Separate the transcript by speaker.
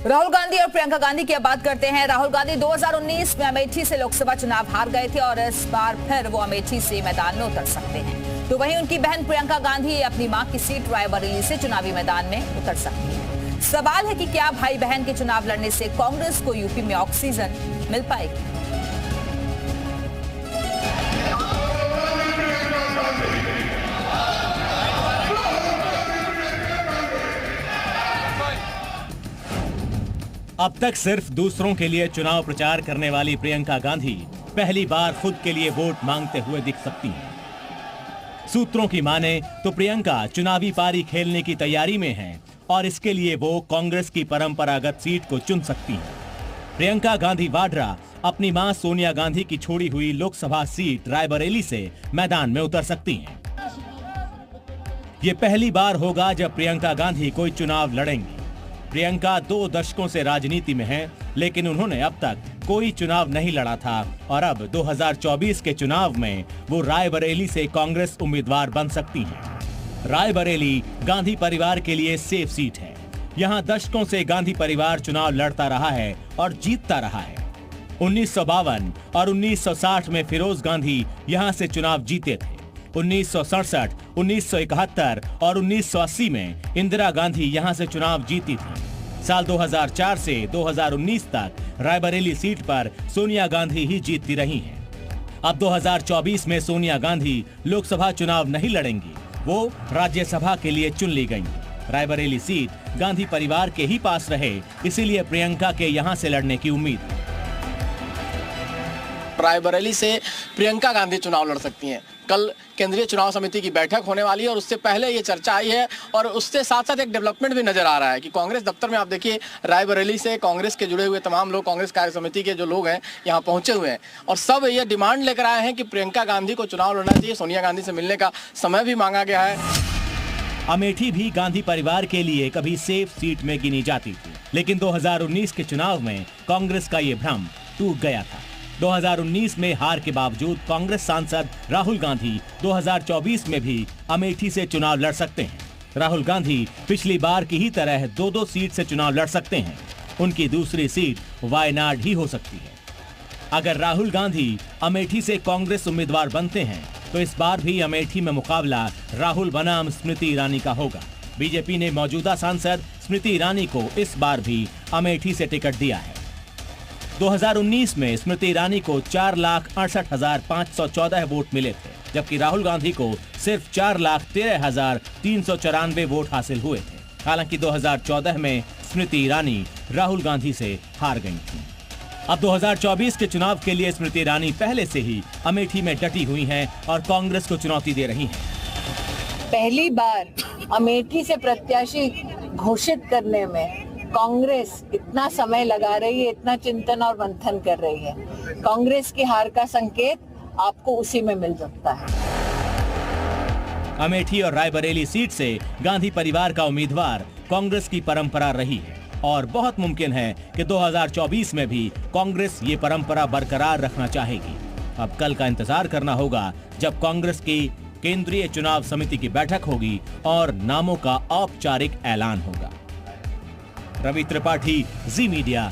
Speaker 1: राहुल गांधी और प्रियंका गांधी की अब बात करते हैं। राहुल गांधी 2019 में अमेठी से लोकसभा चुनाव हार गए थे और इस बार फिर वो अमेठी से मैदान में उतर सकते हैं। तो वहीं उनकी बहन प्रियंका गांधी अपनी मां की सीट रायबरेली से चुनावी मैदान में उतर सकती है। सवाल है कि क्या भाई बहन के चुनाव लड़ने से कांग्रेस को यूपी में ऑक्सीजन मिल पाएगी।
Speaker 2: अब तक सिर्फ दूसरों के लिए चुनाव प्रचार करने वाली प्रियंका गांधी पहली बार खुद के लिए वोट मांगते हुए दिख सकती हैं। सूत्रों की माने तो प्रियंका चुनावी पारी खेलने की तैयारी में हैं और इसके लिए वो कांग्रेस की परंपरागत सीट को चुन सकती हैं। प्रियंका गांधी वाड्रा अपनी मां सोनिया गांधी की छोड़ी हुई लोकसभा सीट रायबरेली से मैदान में उतर सकती हैं। ये पहली बार होगा जब प्रियंका गांधी कोई चुनाव लड़ेंगी। प्रियंका 2 दशकों से राजनीति में हैं, लेकिन उन्होंने अब तक कोई चुनाव नहीं लड़ा था और अब 2024 के चुनाव में वो रायबरेली से कांग्रेस उम्मीदवार बन सकती हैं। रायबरेली गांधी परिवार के लिए सेफ सीट है। यहाँ दशकों से गांधी परिवार चुनाव लड़ता रहा है और जीतता रहा है। 1952 और 1960 में फिरोज गांधी यहाँ से चुनाव जीते थे। 1967, 1971 और 1980 में इंदिरा गांधी यहां से चुनाव जीती थी। साल 2004 से 2019 तक रायबरेली सीट पर सोनिया गांधी ही जीतती रही हैं। अब 2024 में सोनिया गांधी लोकसभा चुनाव नहीं लड़ेंगी, वो राज्यसभा के लिए चुन ली गईं। रायबरेली सीट गांधी परिवार के ही पास रहे, इसीलिए प्रियंका के यहां से लड़ने की उम्मीद है।
Speaker 3: रायबरेली से प्रियंका गांधी चुनाव लड़ सकती हैं। कल केंद्रीय चुनाव समिति की बैठक होने वाली है और उससे पहले ये चर्चा आई है और उससे साथ साथ एक डेवलपमेंट भी नजर आ रहा है कि कांग्रेस दफ्तर में आप देखिए रायबरेली से कांग्रेस के जुड़े हुए तमाम लोग, कांग्रेस कार्य समिति के जो लोग हैं यहाँ पहुंचे हुए हैं और सब ये डिमांड लेकर आए हैं कि प्रियंका गांधी को चुनाव लड़ना चाहिए। सोनिया गांधी से मिलने का समय भी मांगा गया है।
Speaker 2: अमेठी भी गांधी परिवार के लिए कभी सेफ सीट में गिनी जाती थी, लेकिन 2019 के चुनाव में कांग्रेस का ये भ्रम टूट गया था। 2019 में हार के बावजूद कांग्रेस सांसद राहुल गांधी 2024 में भी अमेठी से चुनाव लड़ सकते हैं। राहुल गांधी पिछली बार की ही तरह 2-2 सीट से चुनाव लड़ सकते हैं। उनकी दूसरी सीट वायनाड ही हो सकती है। अगर राहुल गांधी अमेठी से कांग्रेस उम्मीदवार बनते हैं तो इस बार भी अमेठी में मुकाबला राहुल बनाम स्मृति ईरानी का होगा। बीजेपी ने मौजूदा सांसद स्मृति ईरानी को इस बार भी अमेठी से टिकट दिया है। 2019 में स्मृति ईरानी को 4,68,514 वोट मिले थे, जबकि राहुल गांधी को सिर्फ 4,13,394 वोट हासिल हुए थे। हालांकि 2014 में स्मृति ईरानी राहुल गांधी से हार गई थी। अब 2024 के चुनाव के लिए स्मृति ईरानी पहले से ही अमेठी में डटी हुई हैं और कांग्रेस को चुनौती दे रही हैं।
Speaker 4: पहली बार अमेठी से प्रत्याशी घोषित करने में कांग्रेस इतना समय लगा रही है, इतना चिंतन और मंथन कर रही है। कांग्रेस की हार का संकेत आपको उसी में मिल सकता है।
Speaker 2: अमेठी और रायबरेली सीट से गांधी परिवार का उम्मीदवार कांग्रेस की परंपरा रही है और बहुत मुमकिन है कि 2024 में भी कांग्रेस ये परंपरा बरकरार रखना चाहेगी। अब कल का इंतजार करना होगा जब कांग्रेस की केंद्रीय चुनाव समिति की बैठक होगी और नामों का औपचारिक ऐलान होगा। रवि त्रिपाठी, जी मीडिया,